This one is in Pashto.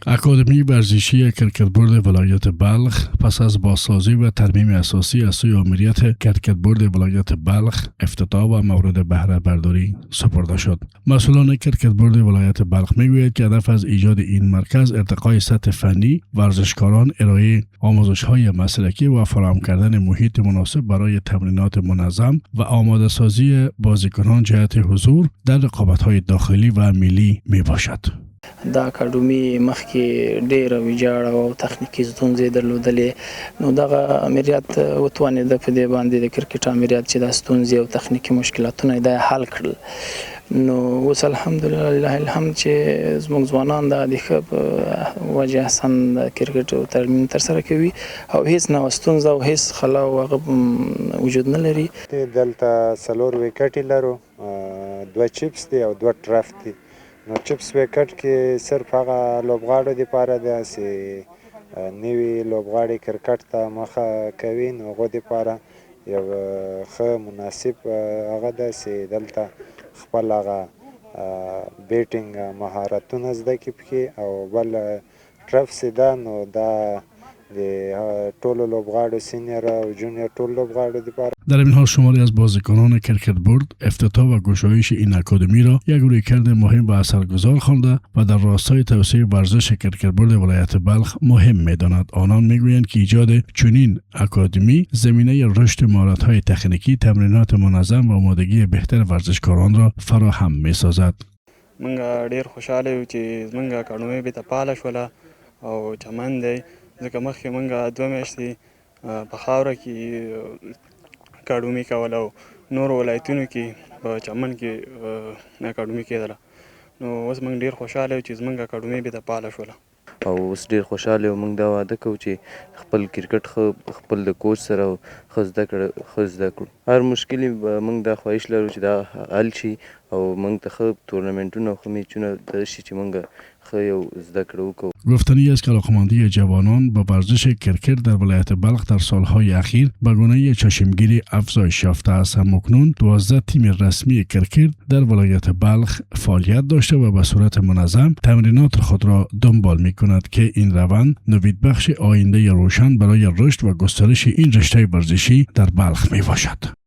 اکادمی ورزشی کرکتبورد ولایت بلخ پس از بازسازی و ترمیم اساسی از سوی آمریت کرکتبورد ولایت بلخ افتتاح و مورد بهره برداری سپرده شد. مسئولان کرکتبورد ولایت بلخ میگوید که هدف از ایجاد این مرکز ارتقای سطح فنی ورزشکاران، ارائه آموزش‌های مسلکی و فراهم کردن محیط مناسب برای تمرینات منظم و آماده سازی بازیکنان جهت حضور در رقابت‌های داخلی و ملی میباشد. دا اکاډمي مخکې ډېره ویجاړه او تخنیکي ستونزې درلودلې، نو دغه امریت وتوانېده په دې باندې د کرکټ امریت چې دا ستونزې او تخنیکي مشکلاتونه یې حل کړل. نو اوس الحمدلله لله الحمد چې زموږ ځوانان د ښه په وجه احسن د کرکټ ترمیم ترسره کوي او هیڅ نوه ستونزه او هیڅ خلا او هغه وجود نه لري. دلته 4 ویکټې لرو، 2 چیپس دي او 2 ټرف دي. نو چیپس ویکټ کې صرف هغه لوبغاړو دپاره ده چې نوي لوبغاړي کرکټ ته مخه کوي، نو هغو دپاره یو ښه مناسب هغه ده چې دلته خپل هغه بیټینګ مهارتونه زده کړي پکې. او بل ټرف چې ده نو دا د ټولو لوبغاړو سینیر او جونیور ټول لوبغاړو دپاره. در این حال شماری از بازیکنان کرکتبورد افتتاح و گشایش این اکادمی را یک رویکرد مهم و اثرگذار خوانده و در راستای توسعه ورزش کرکتبورد ولایت بلخ مهم می‌داند. آنان میگویند که ایجاد چنین اکادمی زمینه رشد مهارت‌های تکنیکی، تمرینات منظم و آمادگی بهتر ورزشکاران را فراهم می‌سازد. منګه ډیر خوشاله یو چې منګه اکاډمي به تپاله شوله او چمن دی، ځکه مخکې منګه 2 میاشتې په خاوره کې اکاډمي کوله او نور ولایتونو کې په چمن کې اکاډمي کېدله. نو اوس موږ ډېر خوشحاله یو چې زموږ اکاډمي بېرته فعاله شوله او اوس ډېر خوشحاله یو. موږ دا واده کوو چې خپل کرکټ ښه خپل د کوچ سره ښه زده کړو. هر مشکل به موږ دا خواهش لرو چې دا حل شي او موږ ته ښه تورنمنټونه او ښه میچونه شي چې موږ ښه یو زده کړه وکړو. گفتنی است که علاقه‌مندی جوانان به ورزش کرکٹ در ولایت بلخ در سالهای اخیر به گونه چشمگیری افزایش یافته است. همکنون 12 تیم رسمی کرکٹ در ولایت بلخ فعالیت داشته و به صورت منظم تمرینات خود را دنبال می‌کند که این روند نویدبخش آینده روشن برای رشد و گسترش این رشته ورزشی در بلخ میباشد.